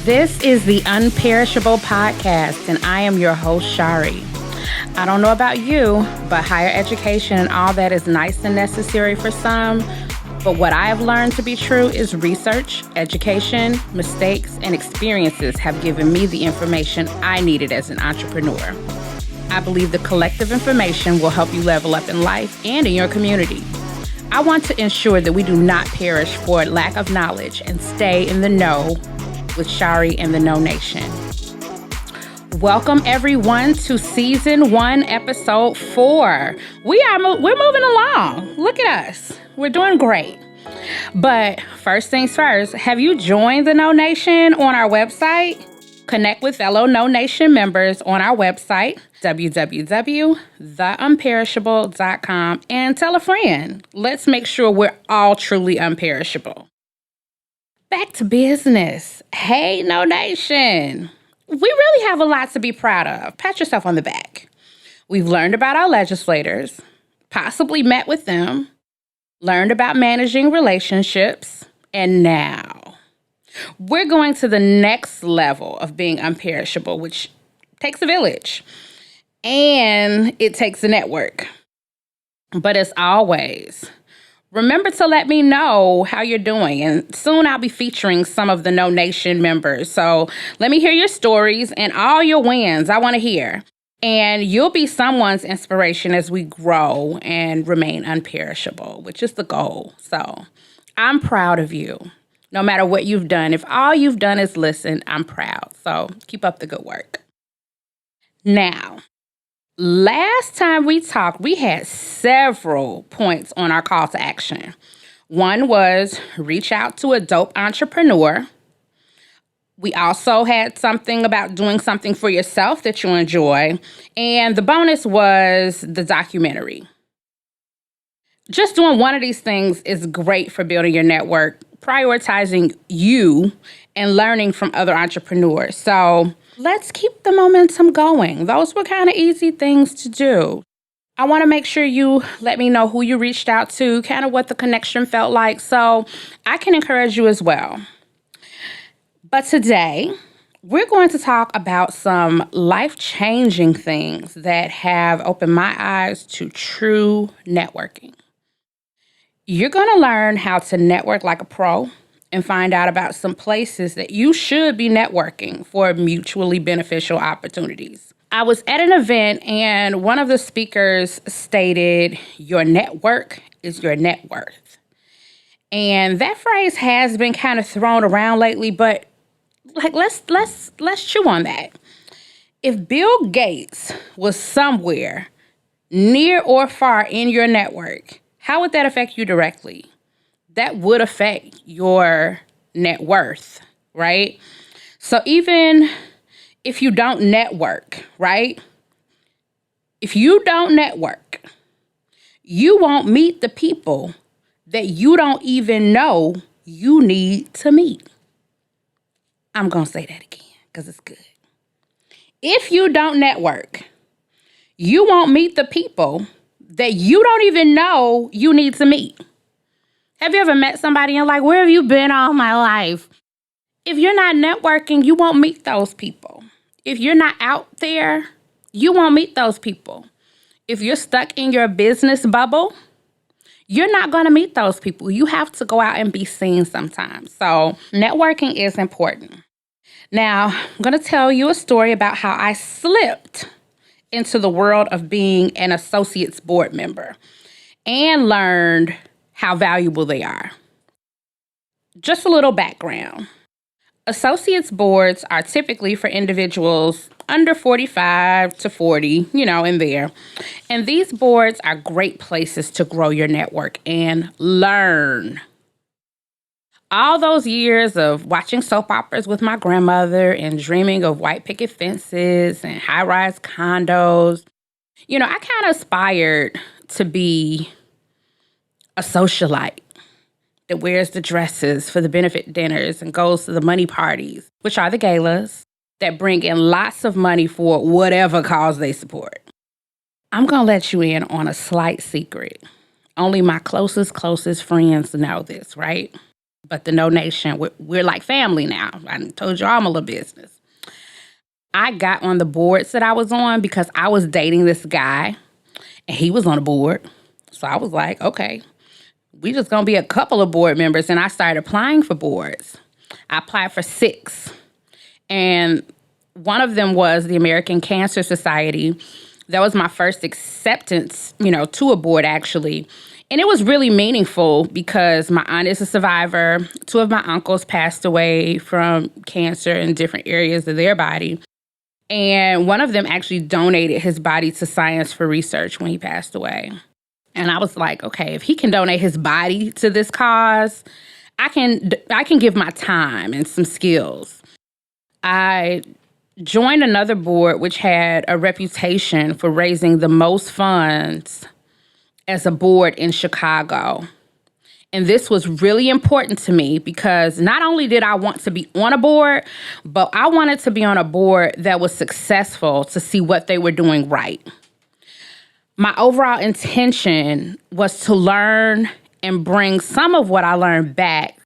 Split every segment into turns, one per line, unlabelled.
This is the Unperishable podcast, and I am your host, Shari. I don't know about you, but higher education and all that is nice and necessary for some. But what I have learned to be true is research, education, mistakes, and experiences have given me the information I needed as an entrepreneur. I believe the collective information will help you level up in life and in your community. I want to ensure that we do not perish for lack of knowledge and stay in the know with Shari and the No Nation. Welcome everyone to season 1, episode 4. We're moving along. Look at us. We're doing great. But first things first, have you joined the No Nation on our website? Connect with fellow No Nation members on our website, www.theunperishable.com, and tell a friend. Let's make sure we're all truly unperishable. Back to business. Hey, No Nation. We really have a lot to be proud of. Pat yourself on the back. We've learned about our legislators, possibly met with them, learned about managing relationships, and now we're going to the next level of being unperishable, which takes a village and it takes a network. But as always, remember to let me know how you're doing. And soon I'll be featuring some of the No Nation members. So let me hear your stories and all your wins. I want to hear. And you'll be someone's inspiration as we grow and remain unperishable, which is the goal. So I'm proud of you. No matter what you've done, if all you've done is listen, I'm proud. So keep up the good work. Now, last time we talked, we had several points on our call to action. One was reach out to a dope entrepreneur. We also had something about doing something for yourself that you enjoy. And the bonus was the documentary. Just doing one of these things is great for building your network, prioritizing you, and learning from other entrepreneurs. So let's keep the momentum going. Those were kind of easy things to do. I want to make sure you let me know who you reached out to, kind of what the connection felt like, so I can encourage you as well. But today, we're going to talk about some life-changing things that have opened my eyes to true networking. You're going to learn how to network like a pro and find out about some places that you should be networking for mutually beneficial opportunities. I was at an event and one of the speakers stated, your network is your net worth. And that phrase has been kind of thrown around lately, but let's chew on that. If Bill Gates was somewhere near or far in your network, how would that affect you directly? That would affect your net worth, right? So even if you don't network, right? If you don't network, you won't meet the people that you don't even know you need to meet. I'm going to say that again because it's good. If you don't network, you won't meet the people that you don't even know you need to meet. Have you ever met somebody and like, where have you been all my life? If you're not networking, you won't meet those people. If you're not out there, you won't meet those people. If you're stuck in your business bubble, you're not going to meet those people. You have to go out and be seen sometimes. So networking is important. Now, I'm going to tell you a story about how I slipped into the world of being an associate's board member and learned how valuable they are. Just a little background. Associates boards are typically for individuals under 45 to 40, in there. And these boards are great places to grow your network and learn. All those years of watching soap operas with my grandmother and dreaming of white picket fences and high-rise condos, I kind of aspired to be a socialite that wears the dresses for the benefit dinners and goes to the money parties, which are the galas, that bring in lots of money for whatever cause they support. I'm going to let you in on a slight secret. Only my closest friends know this, right? But the No Nation, we're like family now. I told you all my little business. I got on the boards that I was on because I was dating this guy, and he was on a board. So I was like, okay, we just going to be a couple of board members. And I started applying for boards. I applied for 6. And one of them was the American Cancer Society. That was my first acceptance, to a board, actually. And it was really meaningful because my aunt is a survivor. 2 of my uncles passed away from cancer in different areas of their body. And one of them actually donated his body to science for research when he passed away. And I was like, okay, if he can donate his body to this cause, I can give my time and some skills. I joined another board which had a reputation for raising the most funds as a board in Chicago. And this was really important to me because not only did I want to be on a board, but I wanted to be on a board that was successful to see what they were doing right. My overall intention was to learn and bring some of what I learned back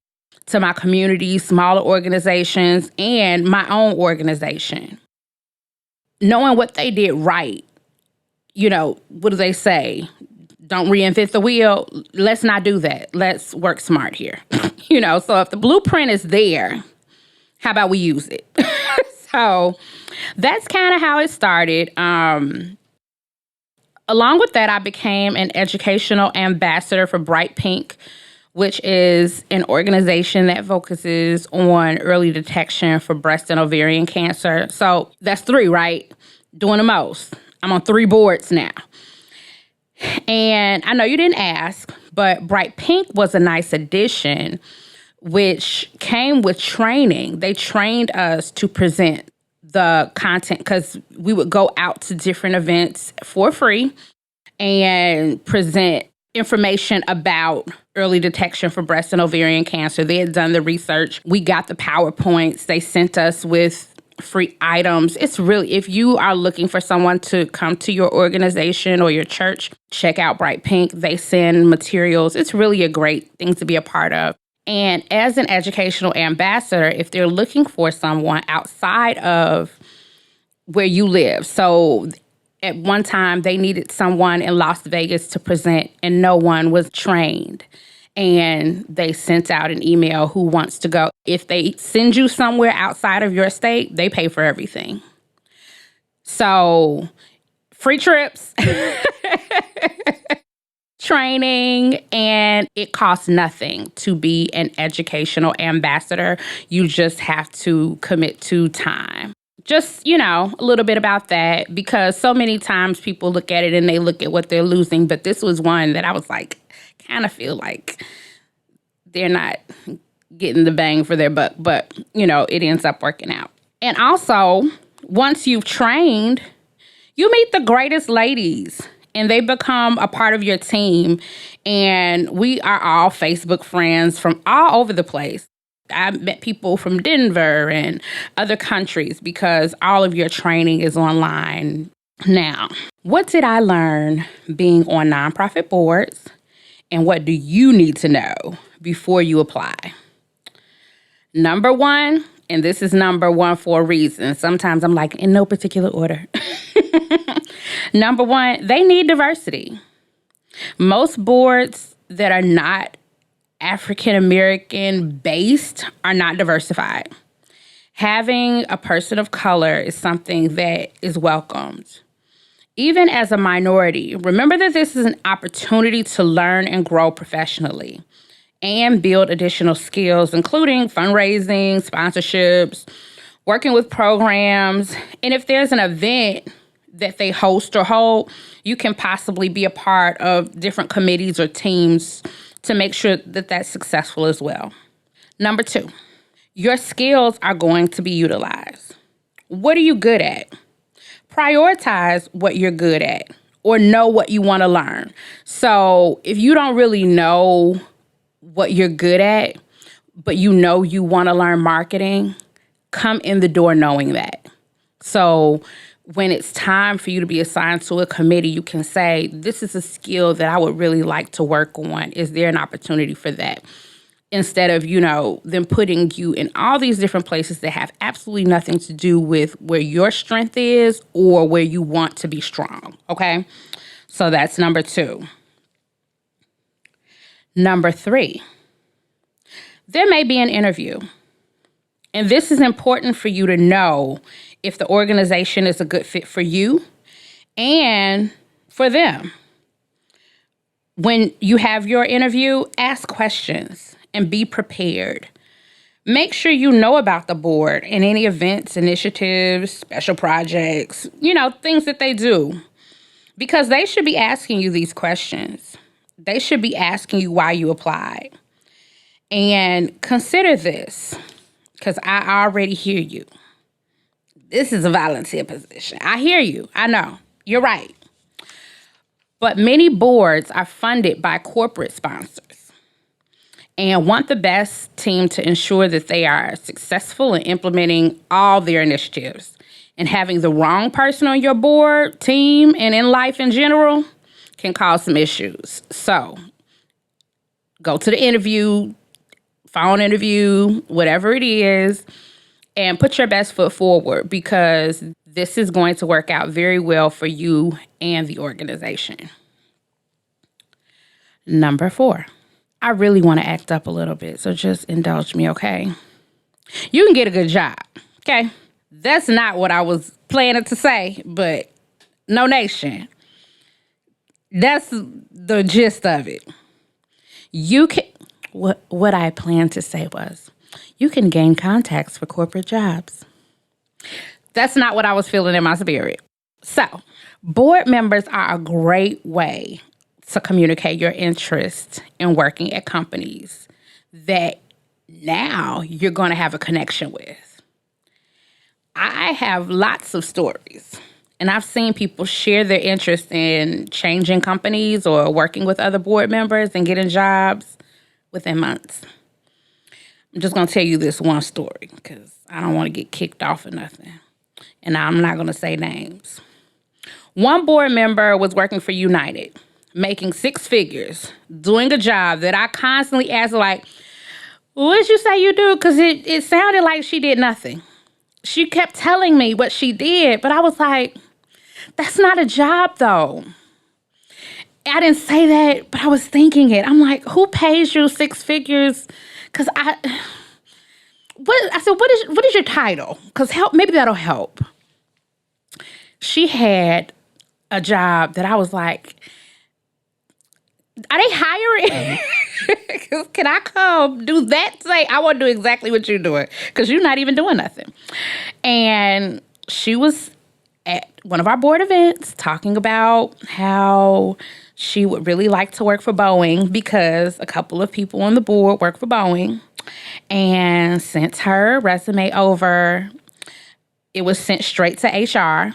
to my community, smaller organizations, and my own organization. Knowing what they did right, what do they say? Don't reinvent the wheel. Let's not do that. Let's work smart here. So if the blueprint is there, how about we use it? So that's kind of how it started. Along with that, I became an educational ambassador for Bright Pink, which is an organization that focuses on early detection for breast and ovarian cancer. So that's 3, right? Doing the most. I'm on 3 boards now. And I know you didn't ask, but Bright Pink was a nice addition, which came with training. They trained us to present the content because we would go out to different events for free and present information about early detection for breast and ovarian cancer. They had done the research. We got the PowerPoints. They sent us with free items. It's really, if you are looking for someone to come to your organization or your church, check out Bright Pink. They send materials. It's really a great thing to be a part of. And as an educational ambassador, if they're looking for someone outside of where you live, so at one time they needed someone in Las Vegas to present and no one was trained. And they sent out an email, who wants to go. If they send you somewhere outside of your state, they pay for everything. So free trips, training, and it costs nothing to be an educational ambassador. You just have to commit to time. Just, a little bit about that, because so many times people look at it and they look at what they're losing. But this was one that I was like, kind of feel like they're not getting the bang for their buck, but it ends up working out. And also, once you've trained, you meet the greatest ladies and they become a part of your team. And we are all Facebook friends from all over the place. I met people from Denver and other countries because all of your training is online now. What did I learn being on nonprofit boards? And what do you need to know before you apply? Number 1, and this is number 1 for a reason. Sometimes I'm like, in no particular order. Number 1, they need diversity. Most boards that are not African American based are not diversified. Having a person of color is something that is welcomed. Even as a minority, remember that this is an opportunity to learn and grow professionally and build additional skills, including fundraising, sponsorships, working with programs. And if there's an event that they host or hold, you can possibly be a part of different committees or teams to make sure that that's successful as well. Number 2, your skills are going to be utilized. What are you good at? Prioritize what you're good at or know what you want to learn. So if you don't really know what you're good at, but you want to learn marketing, come in the door knowing that. So when it's time for you to be assigned to a committee, you can say, this is a skill that I would really like to work on. Is there an opportunity for that? instead of, them putting you in all these different places that have absolutely nothing to do with where your strength is or where you want to be strong, okay? So that's number 2. Number 3, there may be an interview. And this is important for you to know if the organization is a good fit for you and for them. When you have your interview, ask questions and be prepared. Make sure you know about the board and any events, initiatives, special projects, things that they do. Because they should be asking you these questions. They should be asking you why you applied. And consider this, because I already hear you. This is a volunteer position. I hear you. I know. You're right. But many boards are funded by corporate sponsors and want the best team to ensure that they are successful in implementing all their initiatives. And having the wrong person on your board, team, and in life in general can cause some issues. So go to the interview, phone interview, whatever it is, and put your best foot forward, because this is going to work out very well for you and the organization. Number 4, I really want to act up a little bit, so just indulge me, okay? You can get a good job, okay? That's not what I was planning to say, but no nation. That's the gist of it. You can, what I planned to say was, you can gain contacts for corporate jobs. That's not what I was feeling in my spirit. So, board members are a great way to communicate your interest in working at companies that now you're going to have a connection with. I have lots of stories, and I've seen people share their interest in changing companies or working with other board members and getting jobs within months. I'm just going to tell you this one story because I don't want to get kicked off or nothing. And I'm not going to say names. One board member was working for United, making 6 figures, doing a job that I constantly asked, like, what did you say you do? Because it sounded like she did nothing. She kept telling me what she did, but I was like, that's not a job, though. I didn't say that, but I was thinking it. I'm like, who pays you 6 figures? Because I said, what is your title? Because maybe that'll help. She had a job that I was like, are they hiring? Can I come do that? Say, I want to do exactly what you're doing because you're not even doing nothing. And she was at one of our board events talking about how she would really like to work for Boeing because a couple of people on the board work for Boeing, and sent her resume over. It was sent straight to HR.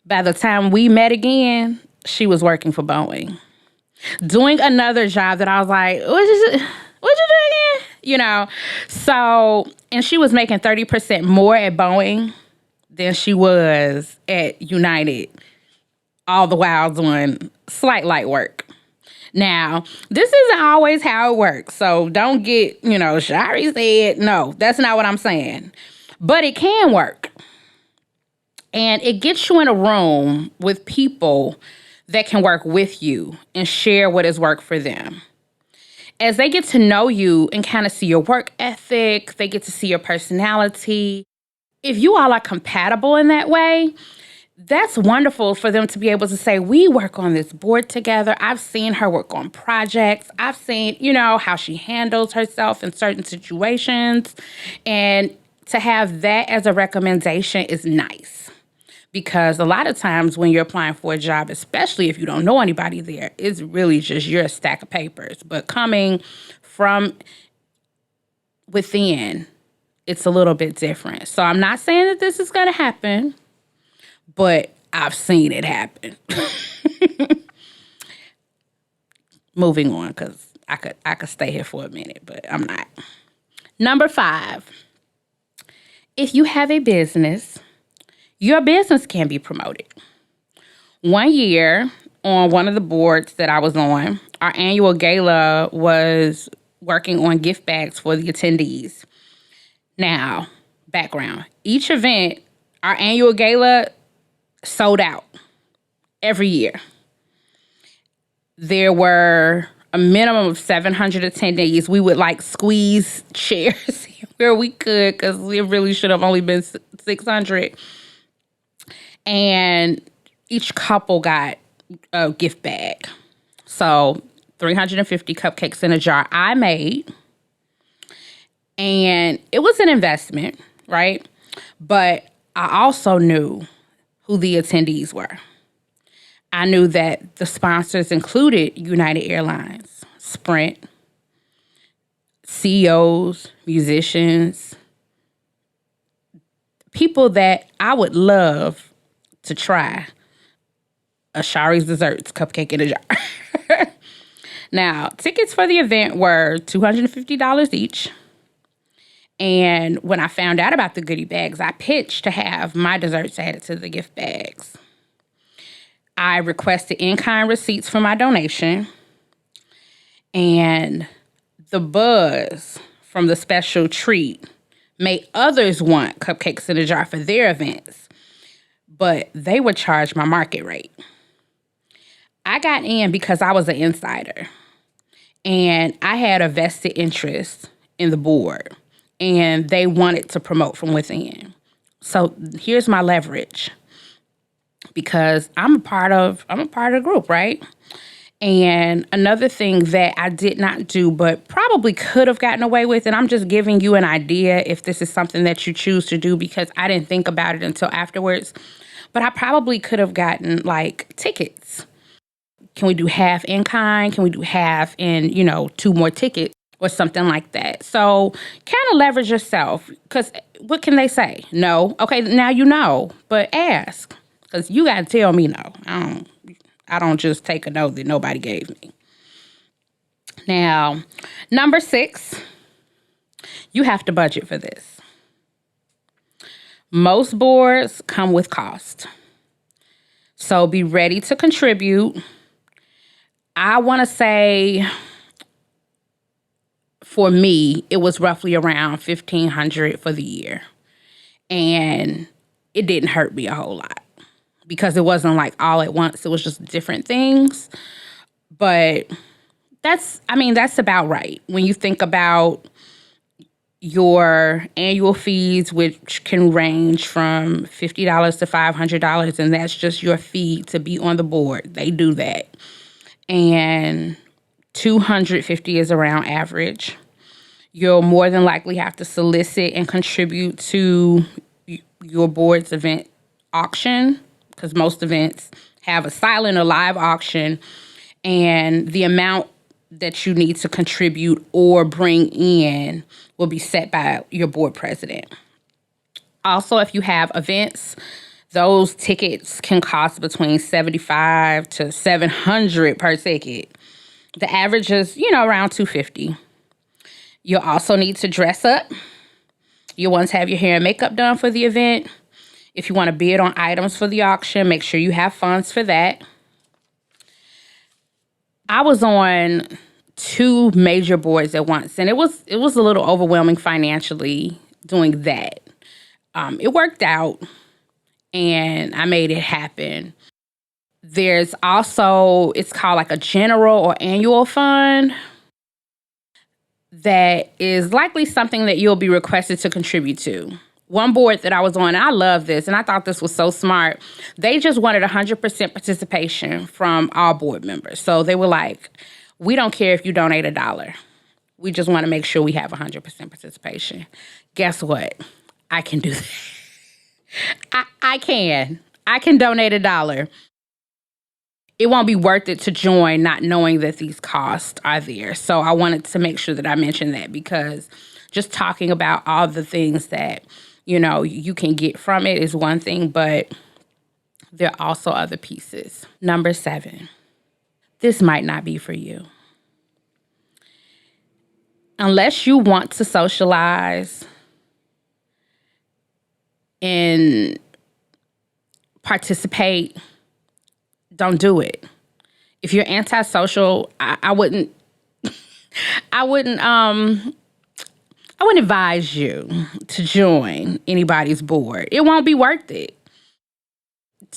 By the time we met again, she was working for Boeing, doing another job that I was like, what you do again? So, and she was making 30% more at Boeing than she was at United, all the while doing slight light work. Now, this isn't always how it works, so don't get, Shari said, no, that's not what I'm saying. But it can work. And it gets you in a room with people that can work with you and share what has worked for them. As they get to know you and kind of see your work ethic, they get to see your personality. If you all are compatible in that way, that's wonderful for them to be able to say, we work on this board together. I've seen her work on projects. I've seen, how she handles herself in certain situations. And to have that as a recommendation is nice. Because a lot of times when you're applying for a job, especially if you don't know anybody there, it's really just your stack of papers. But coming from within, it's a little bit different. So I'm not saying that this is going to happen, but I've seen it happen. Moving on, because I could stay here for a minute, but I'm not. Number 5, if you have a business, your business can be promoted. One year on one of the boards that I was on. Our annual gala was working on gift bags for the attendees. Now, background. Each event, our annual gala sold out every year. There were a minimum of 700 attendees. We would squeeze chairs where we could because it really should have only been 600. And each couple got a gift bag. So 350 cupcakes in a jar I made. And it was an investment, right? But I also knew who the attendees were. I knew that the sponsors included United Airlines, Sprint, CEOs, musicians, people that I would love to try a Shari's Desserts cupcake in a jar. Now, tickets for the event were $250 each. And when I found out about the goodie bags, I pitched to have my desserts added to the gift bags. I requested in-kind receipts for my donation. And the buzz from the special treat made others want cupcakes in a jar for their events. But they would charge my market rate. I got in because I was an insider. And I had a vested interest in the board. And they wanted to promote from within. So here's my leverage. Because I'm a part of the group, right? And another thing that I did not do, but probably could have gotten away with, and I'm just giving you an idea if this is something that you choose to do because I didn't think about it until afterwards. But I probably could have gotten tickets. Can we do half in kind? Can we do half in, 2 more tickets or something like that? So kind of leverage yourself because what can they say? No. Okay, now you know, but ask. Because you got to tell me no. I don't just take a no that nobody gave me. Now, number 6, you have to budget for this. Most boards come with cost. So be ready to contribute. I want to say, for me, it was roughly around $1,500 for the year. And it didn't hurt me a whole lot. Because it wasn't all at once. It was just different things. But that's about right. When you think about your annual fees, which can range from $50 to $500, and that's just your fee to be on the board. They do that. And $250 is around average. You'll more than likely have to solicit and contribute to your board's event auction, because most events have a silent or live auction, and the amount that you need to contribute or bring in will be set by your board president. Also, if you have events, those tickets can cost between $75 to $700 per ticket. The average is, around $250. You'll also need to dress up. You'll want to have your hair and makeup done for the event. If you want to bid on items for the auction, make sure you have funds for that. I was on 2 major boards at once, and it was a little overwhelming financially doing that. It worked out, and I made it happen. There's also, it's called a general or annual fund that is likely something that you'll be requested to contribute to. One board that I was on, and I love this, and I thought this was so smart. They just wanted 100% participation from all board members. So they were like, we don't care if you donate $1. We just want to make sure we have 100% participation. Guess what? I can do that. I can donate $1. It won't be worth it to join not knowing that these costs are there. So I wanted to make sure that I mentioned that because just talking about all the things that you can get from it is one thing, but there are also other pieces. Number 7, this might not be for you. Unless you want to socialize and participate, don't do it. If you're antisocial, I wouldn't I wouldn't I wouldn't advise you to join anybody's board. It won't be worth it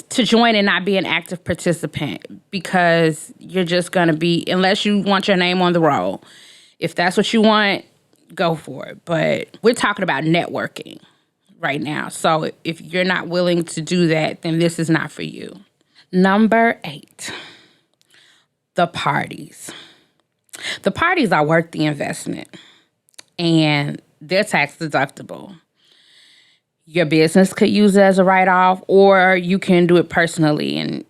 to join and not be an active participant, because you're just going to be, unless you want your name on the roll. If that's what you want, go for it. But we're talking about networking right now. So if you're not willing to do that, then this is not for you. Number 8, the parties. The parties are worth the investment, and they're tax deductible. Your business could use it as a write-off, or you can do it personally, and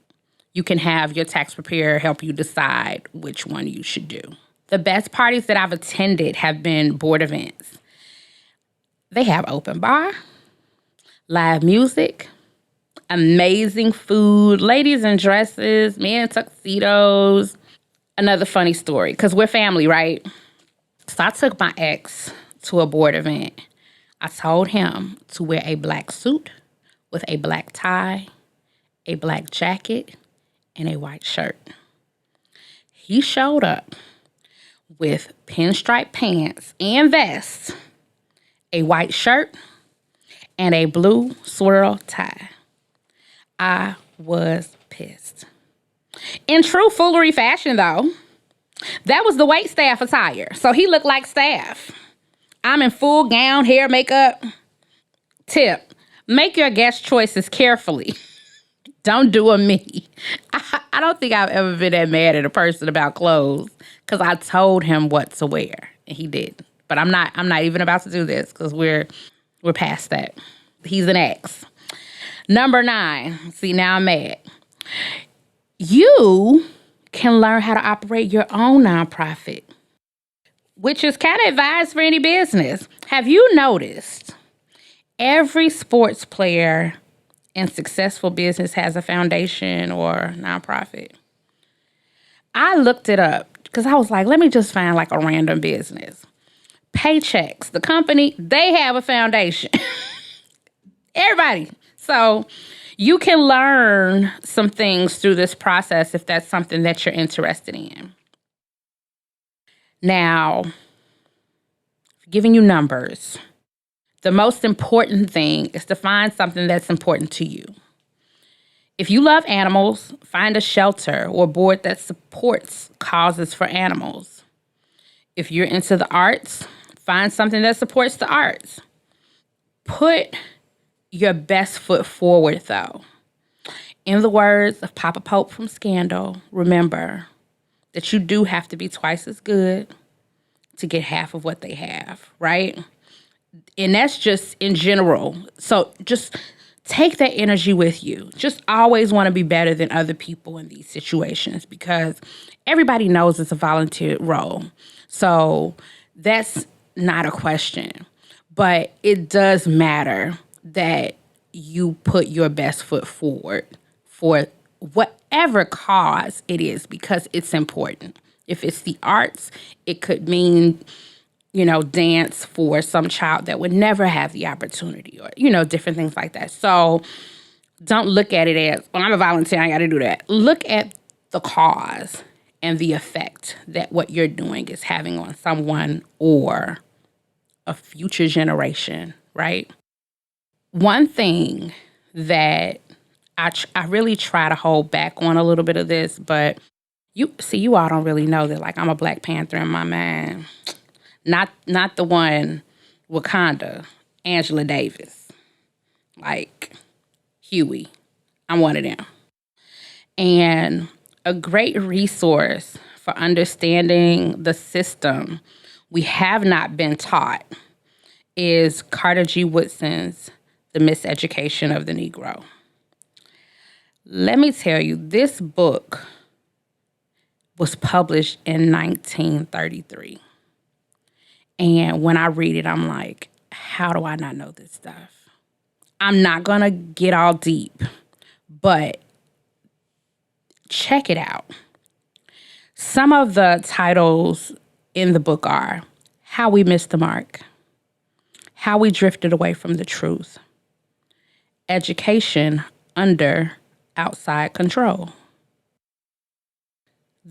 you can have your tax preparer help you decide which one you should do. The best parties that I've attended have been board events. They have open bar, live music, amazing food, ladies in dresses, men in tuxedos. Another funny story, because we're family, right? So I took my ex to a board event. I told him to wear a black suit with a black tie, a black jacket, and a white shirt. He showed up with pinstripe pants and vest, a white shirt, and a blue swirl tie. I was pissed. In true foolery fashion, though, that was the wait staff attire. So he looked like staff. I'm in full gown, hair, makeup. Tip, make your guest choices carefully. Don't do a me. I don't think I've ever been that mad at a person about clothes, because I told him what to wear and he did. But I'm not even about to do this, because we're past that. He's an ex. Number 9. See, now I'm mad. You can learn how to operate your own nonprofit, which is kind of advised for any business. Have you noticed every sports player and successful business has a foundation or nonprofit? I looked it up because I was like, let me just find like a random business. Paychecks, the company, they have a foundation. Everybody. So you can learn some things through this process if that's something that you're interested in. Now, giving you numbers, the most important thing is to find something that's important to you. If you love animals, find a shelter or board that supports causes for animals. If you're into the arts, find something that supports the arts. Put your best foot forward, though. In the words of Papa Pope from Scandal, remember that you do have to be twice as good to get half of what they have, right? And that's just in general. So just take that energy with you. Just always want to be better than other people in these situations, because everybody knows it's a volunteer role. So that's not a question. But it does matter that you put your best foot forward for whatever cause it is, because it's important. If it's the arts, it could mean, dance for some child that would never have the opportunity, or, different things like that. So don't look at it as, well, I'm a volunteer, I got to do that. Look at the cause and the effect that what you're doing is having on someone or a future generation, right? One thing that I really try to hold back on a little bit of this, but you all don't really know that, like, I'm a Black Panther in my mind. Not the one, Wakanda, Angela Davis, like Huey. I'm one of them. And a great resource for understanding the system we have not been taught is Carter G. Woodson's The Miseducation of the Negro. Let me tell you, this book was published in 1933. And when I read it, I'm like, how do I not know this stuff? I'm not going to get all deep, but check it out. Some of the titles in the book are How We Missed the Mark, How We Drifted Away from the Truth, Education Under Outside Control,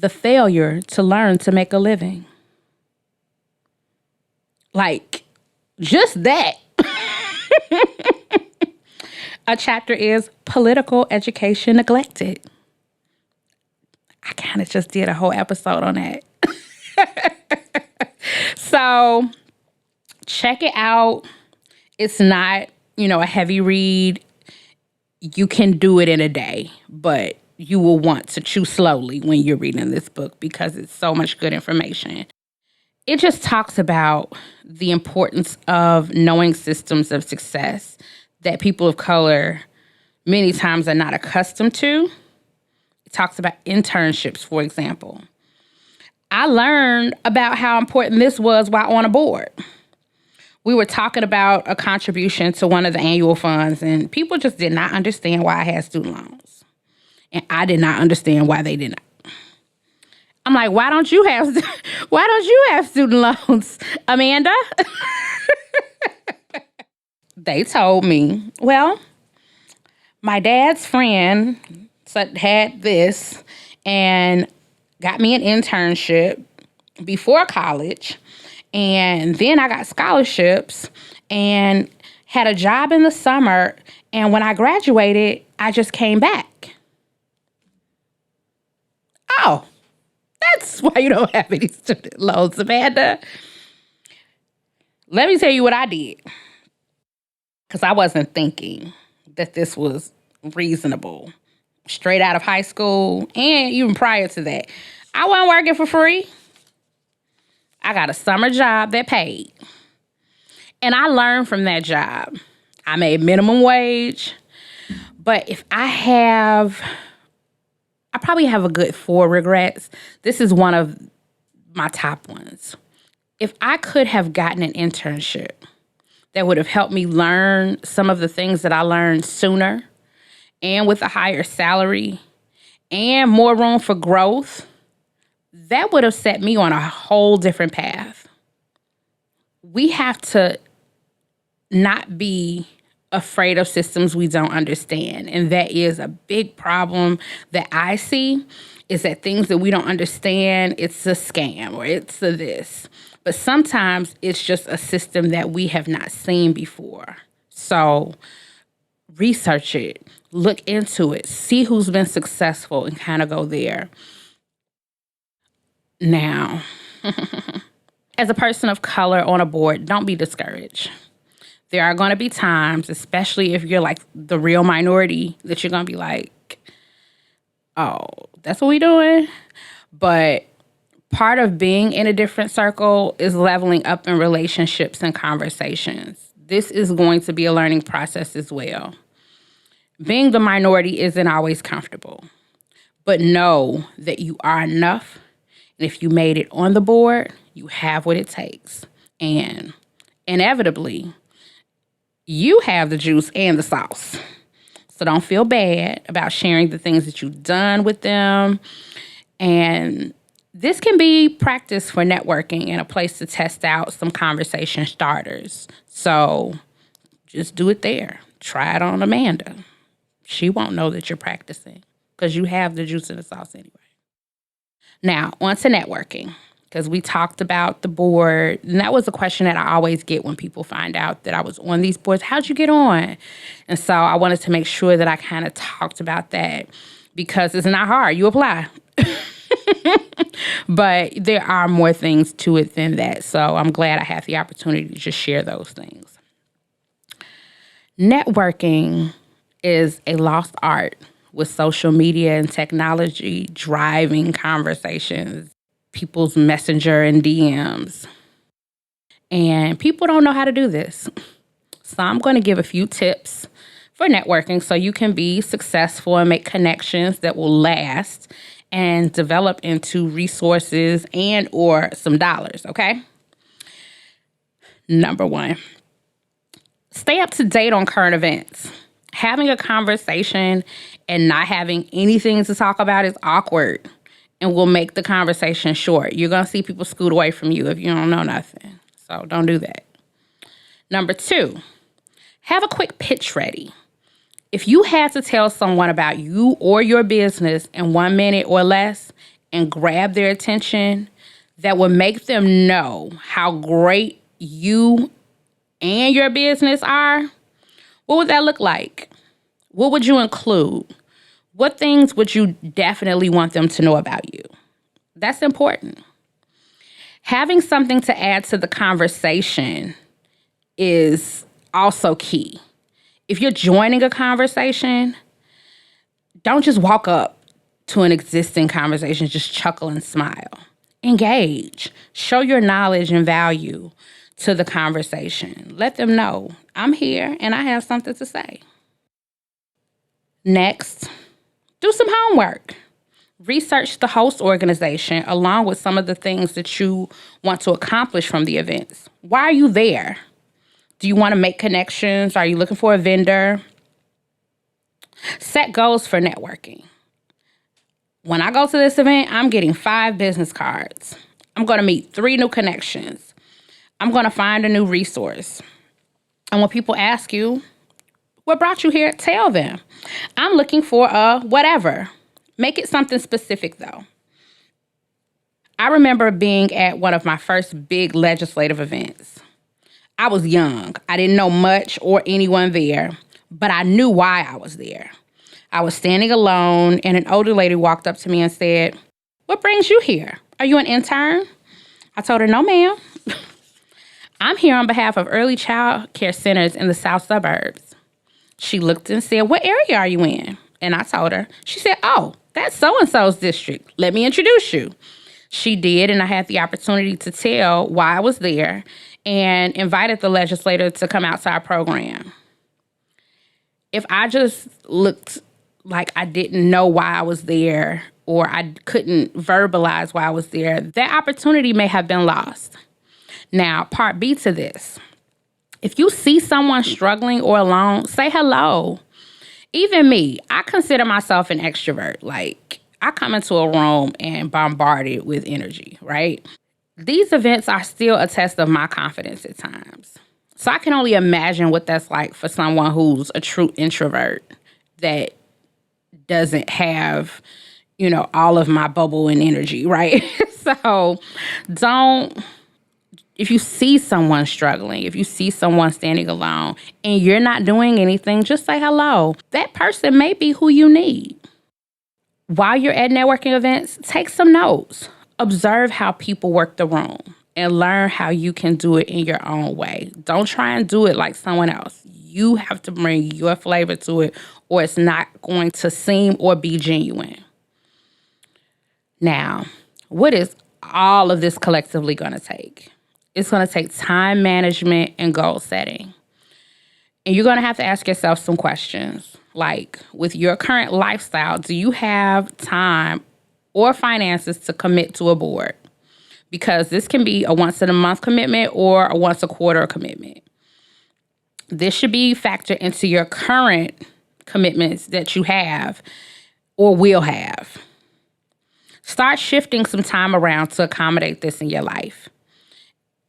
the failure to learn to make a living. Like, just that. A chapter is political education neglected. I kind of just did a whole episode on that. So check it out. It's not, a heavy read. You can do it in a day, but you will want to chew slowly when you're reading this book because it's so much good information. It just talks about the importance of knowing systems of success that people of color many times are not accustomed to. It talks about internships, for example. I learned about how important this was while on a board. We were talking about a contribution to one of the annual funds, and people just did not understand why I had student loans. And I did not understand why they did not. I'm like, why don't you have student loans, Amanda? They told me, well, my dad's friend had this and got me an internship before college. And then I got scholarships and had a job in the summer. And when I graduated, I just came back. Oh, that's why you don't have any student loans, Amanda. Let me tell you what I did. Because I wasn't thinking that this was reasonable. Straight out of high school and even prior to that, I wasn't working for free. I got a summer job that paid. And I learned from that job. I made minimum wage. But I probably have a good 4 regrets. This is one of my top ones. If I could have gotten an internship that would have helped me learn some of the things that I learned sooner and with a higher salary and more room for growth, that would have set me on a whole different path. We have to not be afraid of systems we don't understand. And that is a big problem that I see, is that things that we don't understand, it's a scam or it's a this. But sometimes it's just a system that we have not seen before. So research it, look into it, see who's been successful and kind of go there. Now, as a person of color on a board, don't be discouraged. There are going to be times, especially if you're like the real minority, that you're going to be like, oh, that's what we doing? But part of being in a different circle is leveling up in relationships and conversations. This is going to be a learning process as well. Being the minority isn't always comfortable, but know that you are enough. And if you made it on the board, you have what it takes. And inevitably, you have the juice and the sauce. So don't feel bad about sharing the things that you've done with them. And this can be practice for networking and a place to test out some conversation starters. So just do it there. Try it on Amanda. She won't know that you're practicing because you have the juice and the sauce anyway. Now, on to networking, because we talked about the board. And that was a question that I always get when people find out that I was on these boards. How'd you get on? And so I wanted to make sure that I kind of talked about that because it's not hard. You apply. But there are more things to it than that. So I'm glad I have the opportunity to just share those things. Networking is a lost art with social media and technology driving conversations, people's messenger and DMs. And people don't know how to do this. So I'm going to give a few tips for networking so you can be successful and make connections that will last and develop into resources and or some dollars, okay? Number 1, stay up to date on current events. Having a conversation and not having anything to talk about is awkward and will make the conversation short. You're going to see people scoot away from you if you don't know nothing. So don't do that. Number 2, have a quick pitch ready. If you had to tell someone about you or your business in 1 minute or less, and grab their attention that would make them know how great you and your business are, what would that look like? What would you include? What things would you definitely want them to know about you? That's important. Having something to add to the conversation is also key. If you're joining a conversation, don't just walk up to an existing conversation, just chuckle and smile. Engage. Show your knowledge and value to the conversation. Let them know, I'm here and I have something to say. Next, do some homework. Research the host organization along with some of the things that you want to accomplish from the events. Why are you there? Do you want to make connections? Are you looking for a vendor? Set goals for networking. When I go to this event, I'm getting 5 business cards. I'm going to meet 3 new connections. I'm going to find a new resource. And when people ask you, what brought you here? Tell them. I'm looking for a whatever. Make it something specific, though. I remember being at one of my first big legislative events. I was young. I didn't know much or anyone there, but I knew why I was there. I was standing alone, and an older lady walked up to me and said, what brings you here? Are you an intern? I told her, no, ma'am. I'm here on behalf of early child care centers in the south suburbs. She looked and said, what area are you in? And I told her. She said, oh, that's so-and-so's district. Let me introduce you. She did, and I had the opportunity to tell why I was there and invited the legislator to come out to our program. If I just looked like I didn't know why I was there or I couldn't verbalize why I was there, that opportunity may have been lost. Now, part B to this. If you see someone struggling or alone, say hello. Even me, I consider myself an extrovert. Like, I come into a room and bombard it with energy, right? These events are still a test of my confidence at times. So I can only imagine what that's like for someone who's a true introvert that doesn't have, all of my bubble and energy, right? So if you see someone struggling, if you see someone standing alone and you're not doing anything, just say hello. That person may be who you need. While you're at networking events, take some notes. Observe how people work the room and learn how you can do it in your own way. Don't try and do it like someone else. You have to bring your flavor to it or it's not going to seem or be genuine. Now, what is all of this collectively going to take? It's going to take time management and goal setting. And you're going to have to ask yourself some questions. Like, with your current lifestyle, do you have time or finances to commit to a board? Because this can be a once-in-a-month commitment or a once-a-quarter commitment. This should be factored into your current commitments that you have or will have. Start shifting some time around to accommodate this in your life.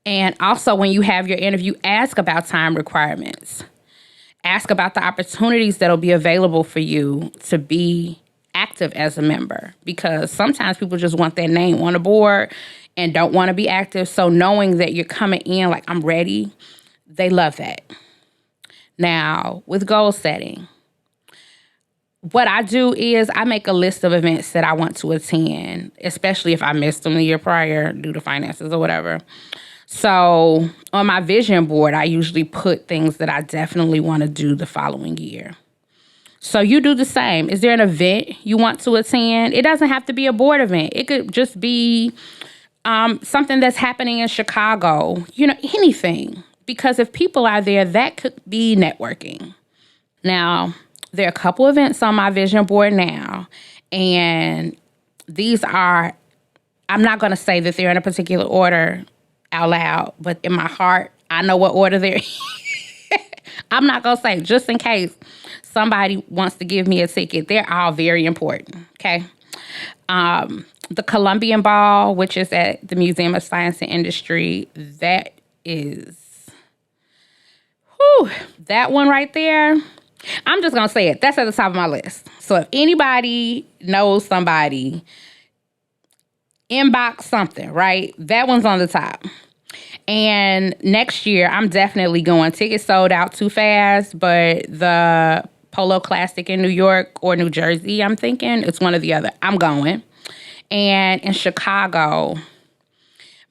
And also, when you have your interview, ask about time requirements. Ask about the opportunities that will be available for you to be active as a member. Because sometimes people just want their name on a board and don't want to be active. So knowing that you're coming in like, I'm ready, they love that. Now, with goal setting, what I do is I make a list of events that I want to attend, especially if I missed them the year prior due to finances or whatever. So on my vision board, I usually put things that I definitely want to do the following year. So you do the same. Is there an event you want to attend? It doesn't have to be a board event. It could just be something that's happening in Chicago, anything. Because if people are there, that could be networking. Now, there are a couple events on my vision board now, and these are, I'm not going to say that they're in a particular order out loud, but in my heart, I know what order they're in. I'm not going to say, just in case somebody wants to give me a ticket. They're all very important, okay? The Columbian Ball, which is at the Museum of Science and Industry, that one right there, I'm just going to say it. That's at the top of my list. So if anybody knows somebody Inbox something, right? That one's on the top. And next year, I'm definitely going. Tickets sold out too fast, but the Polo Classic in New York or New Jersey, I'm thinking, it's one or the other. I'm going. And in Chicago,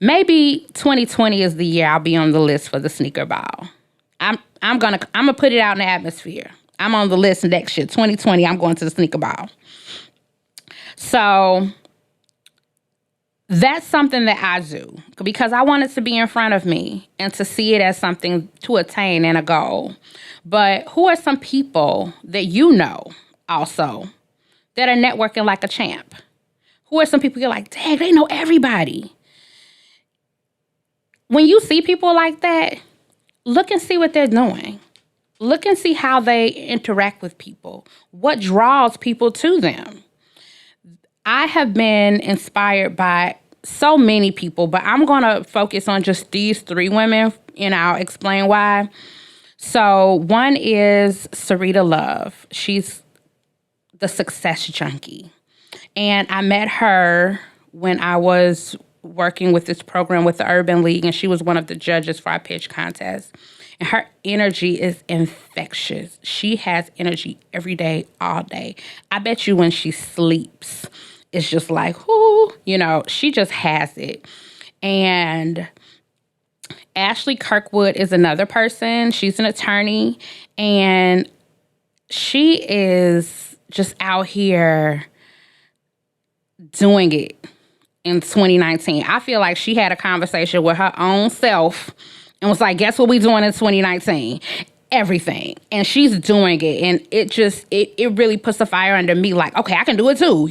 maybe 2020 is the year I'll be on the list for the sneaker ball. I'm gonna put it out in the atmosphere. I'm on the list next year. 2020, I'm going to the sneaker ball. So that's something that I do because I want it to be in front of me and to see it as something to attain and a goal. But who are some people that you know also that are networking like a champ? Who are some people you're like, dang, they know everybody? When you see people like that, look and see what they're doing. Look and see how they interact with people. What draws people to them? I have been inspired by so many people, but I'm going to focus on just these 3 women, and I'll explain why. So one is Sarita Love. She's the success junkie. And I met her when I was working with this program with the Urban League, and she was one of the judges for our pitch contest. And her energy is infectious. She has energy every day, all day. I bet you when she sleeps, it's just like, whoo, she just has it. And Ashley Kirkwood is another person. She's an attorney, and she is just out here doing it in 2019. I feel like she had a conversation with her own self and was like, guess what we doing in 2019? Everything. And she's doing it. And it really puts a fire under me like, okay, I can do it too,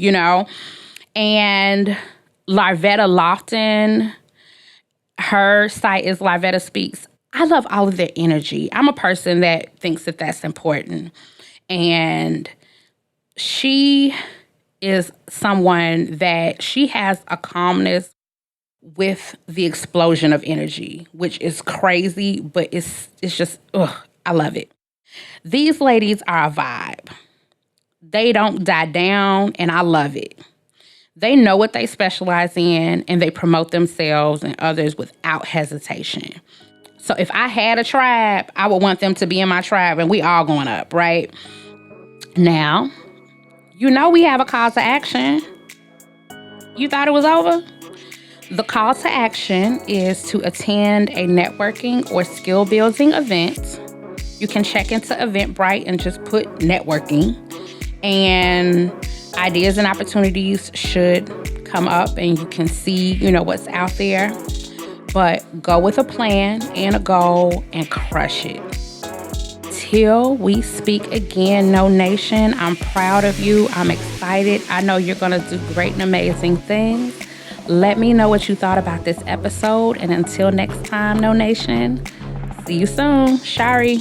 And Larvetta Lofton, her site is Larvetta Speaks. I love all of their energy. I'm a person that thinks that that's important. And she is someone that she has a calmness with the explosion of energy, which is crazy, but it's just, I love it. These ladies are a vibe. They don't die down, and I love it. They know what they specialize in, and they promote themselves and others without hesitation. So if I had a tribe, I would want them to be in my tribe, and we all going up, right? Now, we have a call to action. You thought it was over? The call to action is to attend a networking or skill building event. You can check into Eventbrite and just put networking, and ideas and opportunities should come up, and you can see, what's out there. But go with a plan and a goal and crush it. Till we speak again, No Nation, I'm proud of you. I'm excited. I know you're going to do great and amazing things. Let me know what you thought about this episode. And until next time, No Nation, see you soon. Shari.